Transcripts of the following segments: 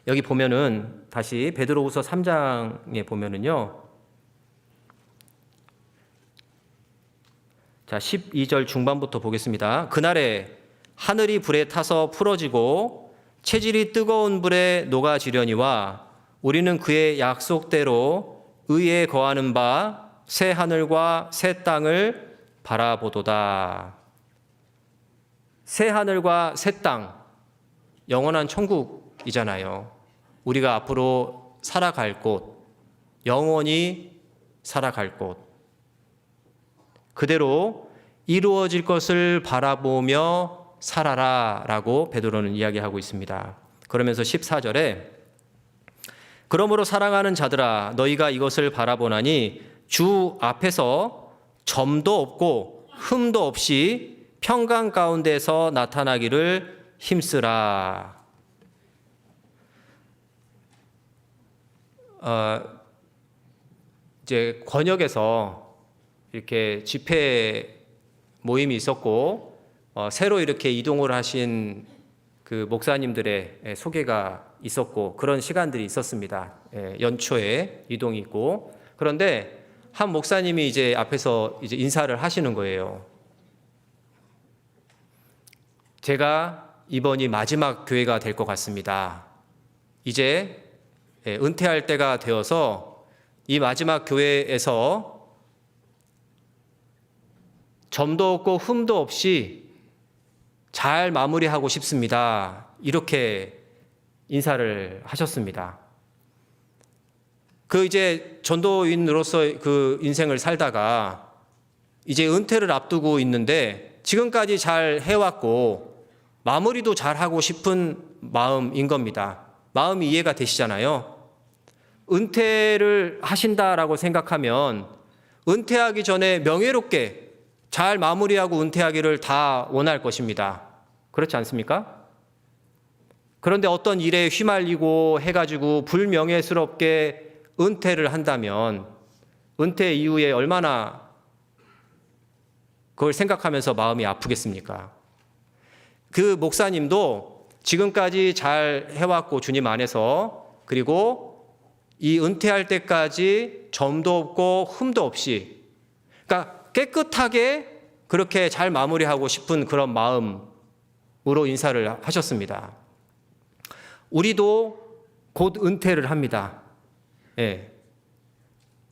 여기 보면은 다시 베드로후서 3장에 보면은요. 자, 12절 중반부터 보겠습니다. 그날에 하늘이 불에 타서 풀어지고 체질이 뜨거운 불에 녹아지려니와 우리는 그의 약속대로 의에 거하는 바 새 하늘과 새 땅을 바라보도다. 새 하늘과 새 땅, 영원한 천국이잖아요. 우리가 앞으로 살아갈 곳, 영원히 살아갈 곳, 그대로 이루어질 것을 바라보며 살아라 라고 베드로는 이야기하고 있습니다. 그러면서 14절에 그러므로 사랑하는 자들아 너희가 이것을 바라보나니 주 앞에서 점도 없고 흠도 없이 평강 가운데서 나타나기를 힘쓰라. 이제 권역에서 이렇게 집회 모임이 있었고 새로 이렇게 이동을 하신 그 목사님들의 소개가 있었고 그런 시간들이 있었습니다. 연초에 이동이 있고 그런데 한 목사님이 이제 앞에서 이제 인사를 하시는 거예요. 제가 이번이 마지막 교회가 될 것 같습니다. 이제 은퇴할 때가 되어서 이 마지막 교회에서 점도 없고 흠도 없이 잘 마무리하고 싶습니다. 이렇게 인사를 하셨습니다. 그 이제 전도인으로서 그 인생을 살다가 이제 은퇴를 앞두고 있는데 지금까지 잘 해왔고 마무리도 잘 하고 싶은 마음인 겁니다. 마음이 이해가 되시잖아요. 은퇴를 하신다라고 생각하면 은퇴하기 전에 명예롭게 잘 마무리하고 은퇴하기를 다 원할 것입니다. 그렇지 않습니까? 그런데 어떤 일에 휘말리고 해가지고 불명예스럽게 은퇴를 한다면 은퇴 이후에 얼마나 그걸 생각하면서 마음이 아프겠습니까? 그 목사님도 지금까지 잘 해왔고 주님 안에서 그리고 이 은퇴할 때까지 점도 없고 흠도 없이 그러니까 깨끗하게 그렇게 잘 마무리하고 싶은 그런 마음으로 인사를 하셨습니다. 우리도 곧 은퇴를 합니다. 예.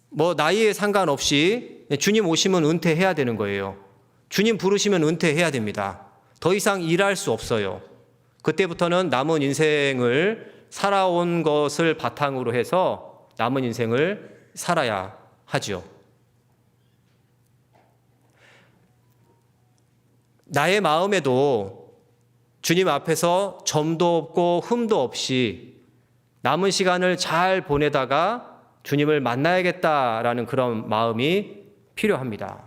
뭐 나이에 상관없이 주님 오시면 은퇴해야 되는 거예요. 주님 부르시면 은퇴해야 됩니다. 더 이상 일할 수 없어요. 그때부터는 남은 인생을 살아온 것을 바탕으로 해서 남은 인생을 살아야 하죠. 나의 마음에도 주님 앞에서 점도 없고 흠도 없이 남은 시간을 잘 보내다가 주님을 만나야겠다라는 그런 마음이 필요합니다.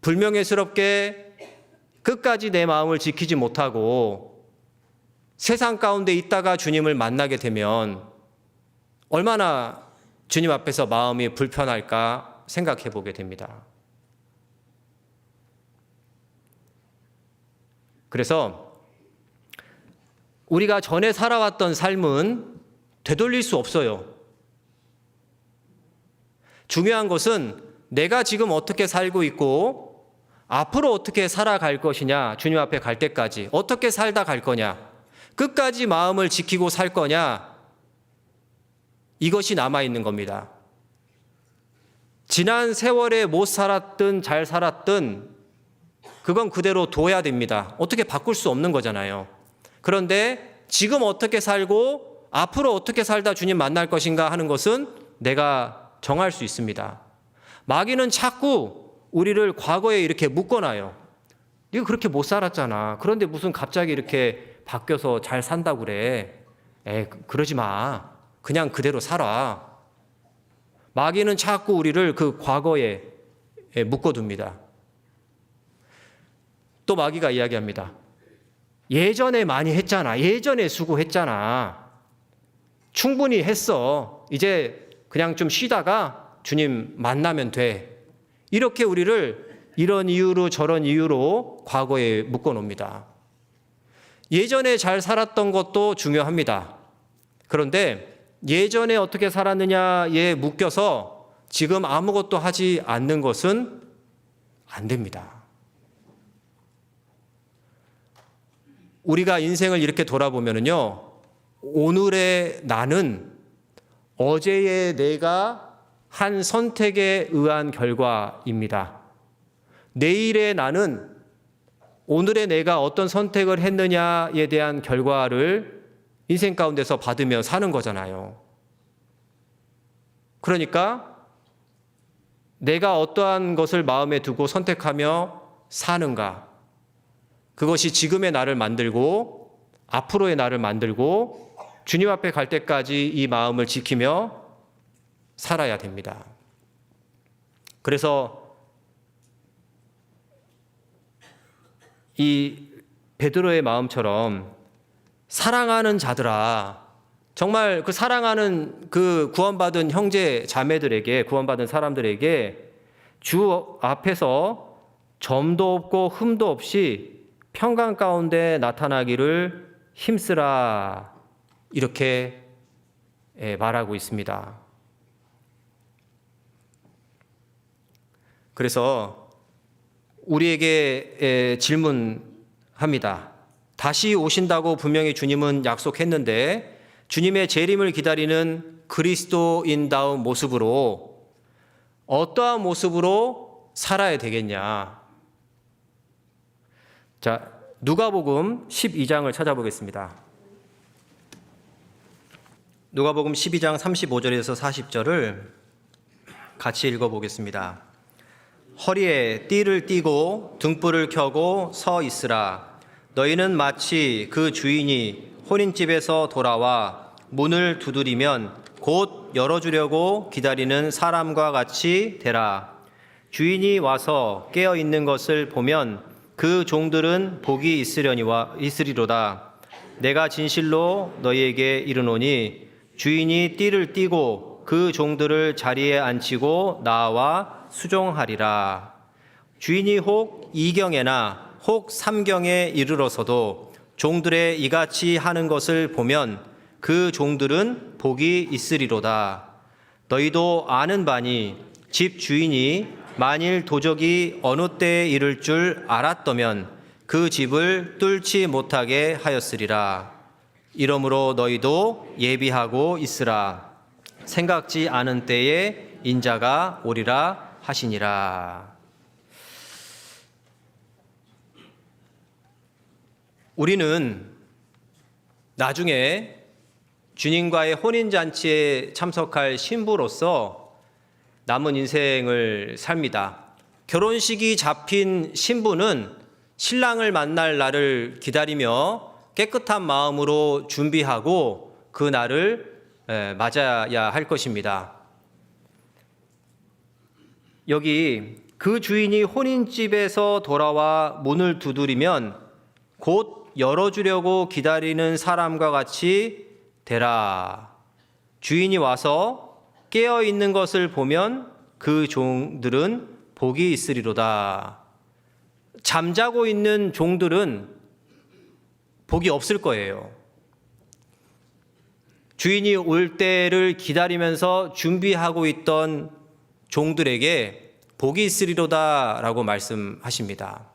불명예스럽게 끝까지 내 마음을 지키지 못하고 세상 가운데 있다가 주님을 만나게 되면 얼마나 주님 앞에서 마음이 불편할까 생각해 보게 됩니다. 그래서 우리가 전에 살아왔던 삶은 되돌릴 수 없어요. 중요한 것은 내가 지금 어떻게 살고 있고 앞으로 어떻게 살아갈 것이냐, 주님 앞에 갈 때까지 어떻게 살다 갈 거냐, 끝까지 마음을 지키고 살 거냐, 이것이 남아있는 겁니다. 지난 세월에 못 살았든 잘 살았든 그건 그대로 둬야 됩니다. 어떻게 바꿀 수 없는 거잖아요. 그런데 지금 어떻게 살고 앞으로 어떻게 살다 주님 만날 것인가 하는 것은 내가 정할 수 있습니다. 마귀는 자꾸 우리를 과거에 이렇게 묶어놔요. 네가 그렇게 못 살았잖아. 그런데 무슨 갑자기 이렇게 바뀌어서 잘 산다고 그래. 그러지 마. 그냥 그대로 살아. 마귀는 자꾸 우리를 그 과거에 묶어둡니다. 또 마귀가 이야기합니다. 예전에 많이 했잖아. 예전에 수고했잖아. 충분히 했어. 이제 그냥 좀 쉬다가 주님 만나면 돼. 이렇게 우리를 이런 이유로 저런 이유로 과거에 묶어놓습니다. 예전에 잘 살았던 것도 중요합니다. 그런데 예전에 어떻게 살았느냐에 묶여서 지금 아무것도 하지 않는 것은 안 됩니다. 우리가 인생을 이렇게 돌아보면요, 오늘의 나는 어제의 내가 한 선택에 의한 결과입니다. 내일의 나는 오늘의 내가 어떤 선택을 했느냐에 대한 결과를 인생 가운데서 받으며 사는 거잖아요. 그러니까 내가 어떠한 것을 마음에 두고 선택하며 사는가, 그것이 지금의 나를 만들고 앞으로의 나를 만들고 주님 앞에 갈 때까지 이 마음을 지키며 살아야 됩니다. 그래서 이 베드로의 마음처럼 사랑하는 자들아, 정말 그 사랑하는 그 구원받은 형제 자매들에게, 구원받은 사람들에게 주 앞에서 점도 없고 흠도 없이 평강 가운데 나타나기를 힘쓰라, 이렇게 말하고 있습니다. 그래서 우리에게 질문합니다. 다시 오신다고 분명히 주님은 약속했는데 주님의 재림을 기다리는 그리스도인다운 모습으로 어떠한 모습으로 살아야 되겠냐. 자, 누가복음 12장을 찾아보겠습니다. 누가복음 12장 35절에서 40절을 같이 읽어보겠습니다. 허리에 띠를 띠고 등불을 켜고 서 있으라. 너희는 마치 그 주인이 혼인집에서 돌아와 문을 두드리면 곧 열어주려고 기다리는 사람과 같이 되라. 주인이 와서 깨어 있는 것을 보면 그 종들은 복이 있으리로다. 내가 진실로 너희에게 이르노니 주인이 띠를 띠고 그 종들을 자리에 앉히고 나와 수종하리라. 주인이 혹 이경에나 혹 삼경에 이르러서도 종들의 이같이 하는 것을 보면 그 종들은 복이 있으리로다. 너희도 아는 바니 집 주인이 만일 도적이 어느 때에 이를 줄 알았더면 그 집을 뚫지 못하게 하였으리라. 이러므로 너희도 예비하고 있으라. 생각지 않은 때에 인자가 오리라 하시니라. 우리는 나중에 주님과의 혼인잔치에 참석할 신부로서 남은 인생을 삽니다. 결혼식이 잡힌 신부는 신랑을 만날 날을 기다리며 깨끗한 마음으로 준비하고 그 날을 맞아야 할 것입니다. 여기 그 주인이 혼인집에서 돌아와 문을 두드리면 곧 열어주려고 기다리는 사람과 같이 되라. 주인이 와서 깨어 있는 것을 보면 그 종들은 복이 있으리로다. 잠자고 있는 종들은 복이 없을 거예요. 주인이 올 때를 기다리면서 준비하고 있던 종들에게 복이 있으리로다라고 말씀하십니다.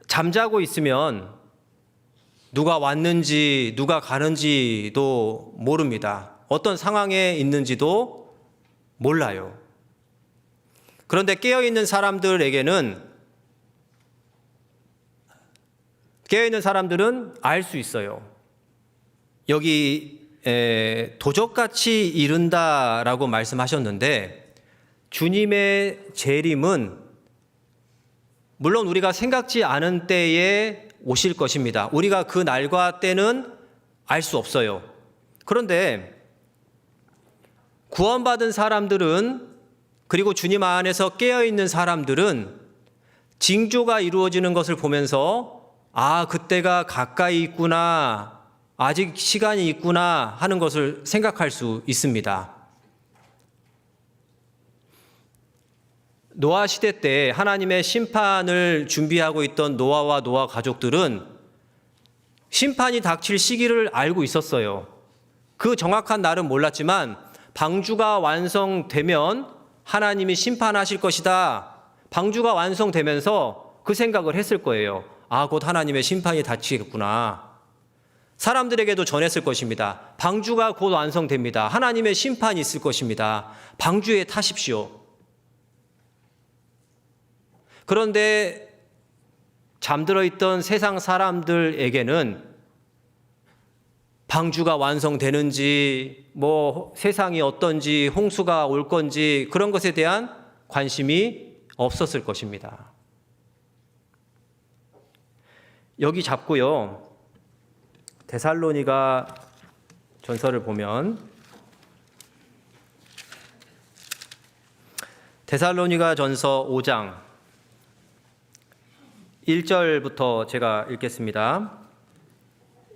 잠자고 있으면 누가 왔는지 누가 가는지도 모릅니다. 어떤 상황에 있는지도 몰라요. 그런데 깨어있는 사람들은 알 수 있어요. 여기 도적같이 이른다라고 말씀하셨는데 주님의 재림은 물론 우리가 생각지 않은 때에 오실 것입니다. 우리가 그 날과 때는 알 수 없어요. 그런데 구원받은 사람들은, 그리고 주님 안에서 깨어있는 사람들은 징조가 이루어지는 것을 보면서 아, 그때가 가까이 있구나, 아직 시간이 있구나 하는 것을 생각할 수 있습니다. 노아 시대 때 하나님의 심판을 준비하고 있던 노아와 노아 가족들은 심판이 닥칠 시기를 알고 있었어요. 그 정확한 날은 몰랐지만 방주가 완성되면 하나님이 심판하실 것이다. 방주가 완성되면서 그 생각을 했을 거예요. 아, 곧 하나님의 심판이 닥치겠구나. 사람들에게도 전했을 것입니다. 방주가 곧 완성됩니다. 하나님의 심판이 있을 것입니다. 방주에 타십시오. 그런데 잠들어 있던 세상 사람들에게는 방주가 완성되는지, 세상이 어떤지, 홍수가 올 건지 그런 것에 대한 관심이 없었을 것입니다. 여기 잡고요. 데살로니가 전서를 보면 데살로니가 전서 5장 1절부터 제가 읽겠습니다.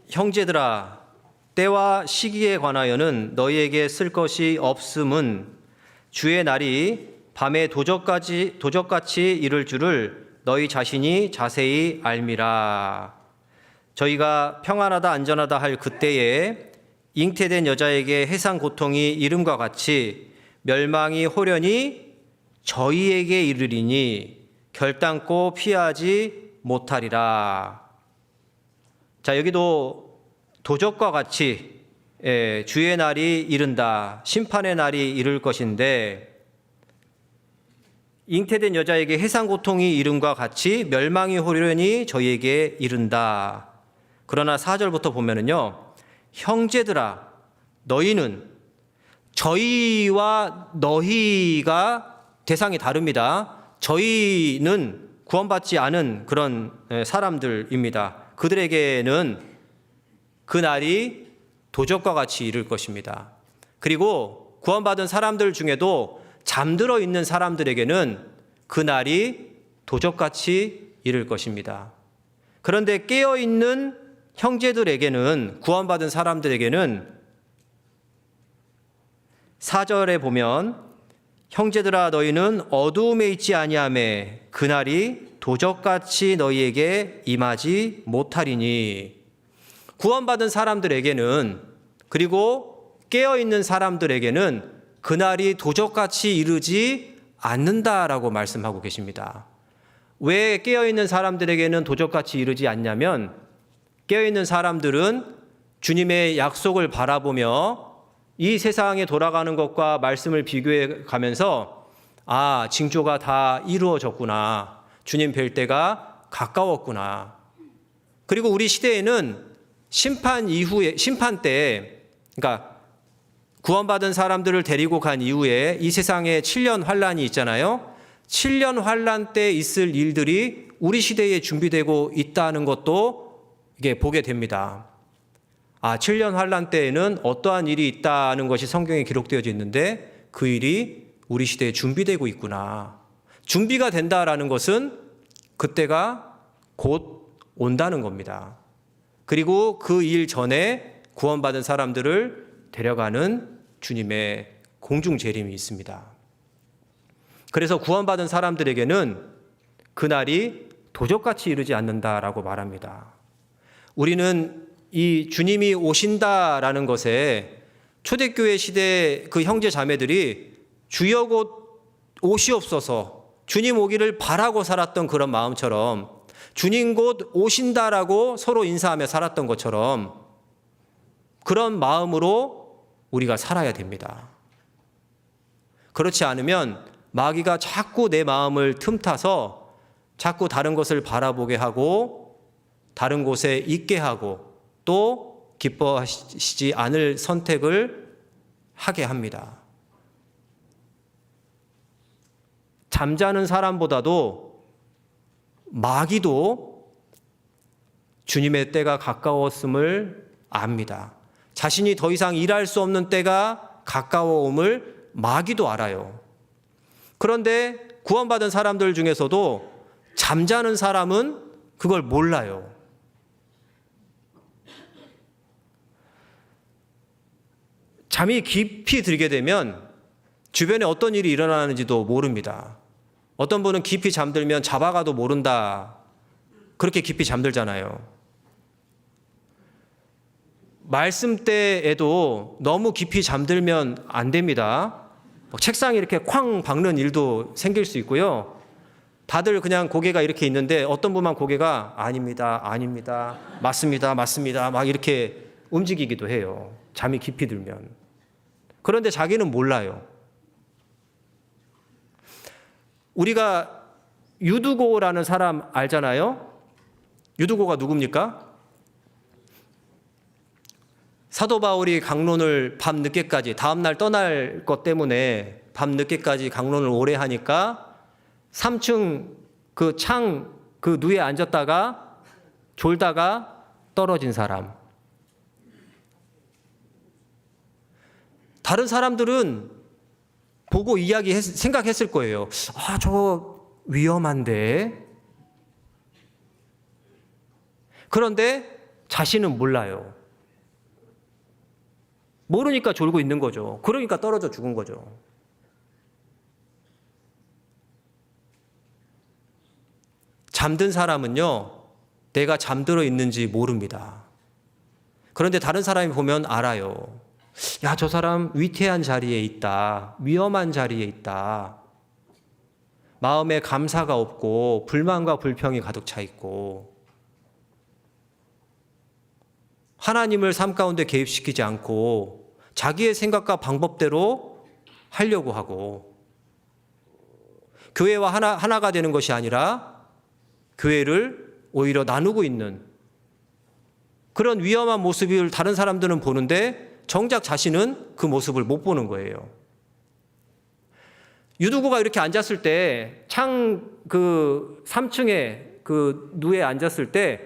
형제들아, 때와 시기에 관하여는 너희에게 쓸 것이 없음은 주의 날이 밤에 도적같이 이를 줄을 너희 자신이 자세히 알미라. 저희가 평안하다 안전하다 할 그때에 잉태된 여자에게 해상 고통이 이름과 같이 멸망이 호련히 저희에게 이르리니 결단코 피하지 못하리라. 자, 여기도 도적과 같이 주의 날이 이른다. 심판의 날이 이를 것인데 잉태된 여자에게 해상 고통이 이름과 같이 멸망이 호련히 저희에게 이른다. 그러나 4절부터 보면은요. 형제들아, 너희는, 저희와 너희가 대상이 다릅니다. 저희는 구원받지 않은 그런 사람들입니다. 그들에게는 그 날이 도적과 같이 이를 것입니다. 그리고 구원받은 사람들 중에도 잠들어 있는 사람들에게는 그 날이 도적같이 이를 것입니다. 그런데 깨어있는 형제들에게는, 구원받은 사람들에게는 4절에 보면 형제들아 너희는 어두움에 있지 아니하매 그 날이 도적같이 너희에게 임하지 못하리니. 구원받은 사람들에게는, 그리고 깨어있는 사람들에게는 그날이 도적같이 이르지 않는다라고 말씀하고 계십니다. 왜 깨어있는 사람들에게는 도적같이 이르지 않냐면 깨어있는 사람들은 주님의 약속을 바라보며 이 세상에 돌아가는 것과 말씀을 비교해 가면서 징조가 다 이루어졌구나. 주님 뵐 때가 가까웠구나. 그리고 우리 시대에는 심판 때, 그러니까 구원받은 사람들을 데리고 간 이후에 이 세상에 7년 환란이 있잖아요. 7년 환란 때 있을 일들이 우리 시대에 준비되고 있다는 것도 이게 보게 됩니다. 7년 환란 때에는 어떠한 일이 있다는 것이 성경에 기록되어져 있는데 그 일이 우리 시대에 준비되고 있구나. 준비가 된다라는 것은 그때가 곧 온다는 겁니다. 그리고 그 일 전에 구원받은 사람들을 데려가는 주님의 공중 재림이 있습니다. 그래서 구원받은 사람들에게는 그날이 도적같이 이르지 않는다라고 말합니다. 우리는 이 주님이 오신다라는 것에 초대교회 시대 그 형제 자매들이 주여 곧 오시옵소서, 주님 오기를 바라고 살았던 그런 마음처럼, 주님 곧 오신다라고 서로 인사하며 살았던 것처럼 그런 마음으로 우리가 살아야 됩니다. 그렇지 않으면 마귀가 자꾸 내 마음을 틈타서 자꾸 다른 것을 바라보게 하고 다른 곳에 있게 하고 또 기뻐하시지 않을 선택을 하게 합니다. 잠자는 사람보다도 마귀도 주님의 때가 가까웠음을 압니다. 자신이 더 이상 일할 수 없는 때가 가까워옴을 마귀도 알아요. 그런데 구원받은 사람들 중에서도 잠자는 사람은 그걸 몰라요. 잠이 깊이 들게 되면 주변에 어떤 일이 일어나는지도 모릅니다. 어떤 분은 깊이 잠들면 잡아가도 모른다. 그렇게 깊이 잠들잖아요. 말씀 때에도 너무 깊이 잠들면 안 됩니다. 책상에 이렇게 쾅 박는 일도 생길 수 있고요. 다들 그냥 고개가 이렇게 있는데 어떤 분만 고개가 아닙니다, 아닙니다, 맞습니다, 맞습니다 막 이렇게 움직이기도 해요. 잠이 깊이 들면. 그런데 자기는 몰라요. 우리가 유두고라는 사람 알잖아요. 유두고가 누굽니까? 사도 바울이 강론을 밤늦게까지, 다음날 떠날 것 때문에 밤늦게까지 강론을 오래 하니까 3층 그 창 그 누에 앉았다가 졸다가 떨어진 사람. 다른 사람들은 보고 생각했을 거예요. 아, 저 위험한데. 그런데 자신은 몰라요. 모르니까 졸고 있는 거죠. 그러니까 떨어져 죽은 거죠. 잠든 사람은요, 내가 잠들어 있는지 모릅니다. 그런데 다른 사람이 보면 알아요. 야, 저 사람 위태한 자리에 있다. 위험한 자리에 있다. 마음에 감사가 없고 불만과 불평이 가득 차 있고 하나님을 삶 가운데 개입시키지 않고 자기의 생각과 방법대로 하려고 하고 교회와 하나가 되는 것이 아니라 교회를 오히려 나누고 있는 그런 위험한 모습을 다른 사람들은 보는데 정작 자신은 그 모습을 못 보는 거예요. 유두고가 이렇게 앉았을 때 창 그 3층에 그 누에 앉았을 때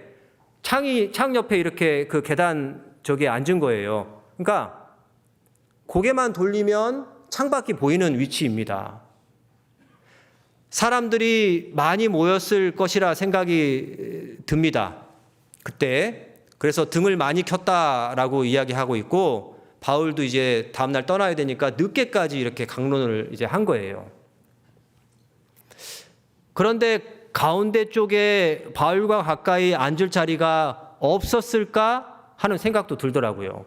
창 옆에 이렇게 그 계단 저기에 앉은 거예요. 그러니까 고개만 돌리면 창밖이 보이는 위치입니다. 사람들이 많이 모였을 것이라 생각이 듭니다. 그때 그래서 등을 많이 켰다라고 이야기하고 있고 바울도 이제 다음날 떠나야 되니까 늦게까지 이렇게 강론을 이제 한 거예요. 그런데 가운데 쪽에 바울과 가까이 앉을 자리가 없었을까 하는 생각도 들더라고요.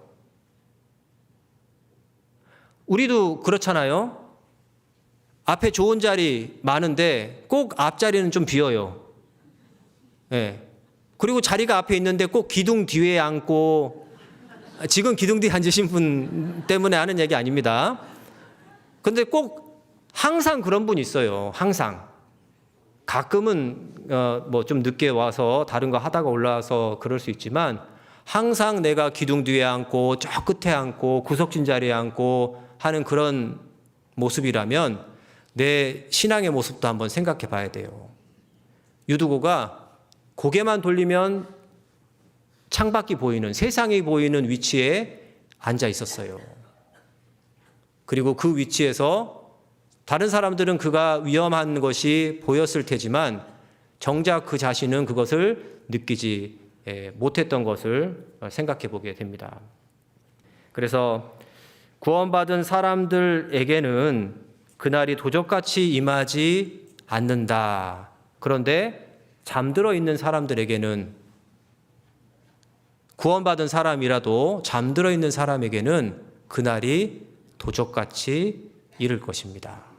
우리도 그렇잖아요. 앞에 좋은 자리 많은데 꼭 앞자리는 좀 비어요. 네. 그리고 자리가 앞에 있는데 꼭 기둥 뒤에 앉고, 지금 기둥 뒤에 앉으신 분 때문에 하는 얘기 아닙니다. 근데 꼭 항상 그런 분이 있어요. 항상. 가끔은 뭐 좀 늦게 와서 다른 거 하다가 올라와서 그럴 수 있지만 항상 내가 기둥 뒤에 앉고 저 끝에 앉고 구석진 자리에 앉고 하는 그런 모습이라면 내 신앙의 모습도 한번 생각해 봐야 돼요. 유두고가 고개만 돌리면 창밖이 보이는, 세상이 보이는 위치에 앉아 있었어요. 그리고 그 위치에서 다른 사람들은 그가 위험한 것이 보였을 테지만 정작 그 자신은 그것을 느끼지 못했던 것을 생각해 보게 됩니다. 그래서 구원받은 사람들에게는 그날이 도적같이 임하지 않는다. 그런데 잠들어 있는 사람들에게는, 구원받은 사람이라도 잠들어 있는 사람에게는 그날이 도적같이 이를 것입니다.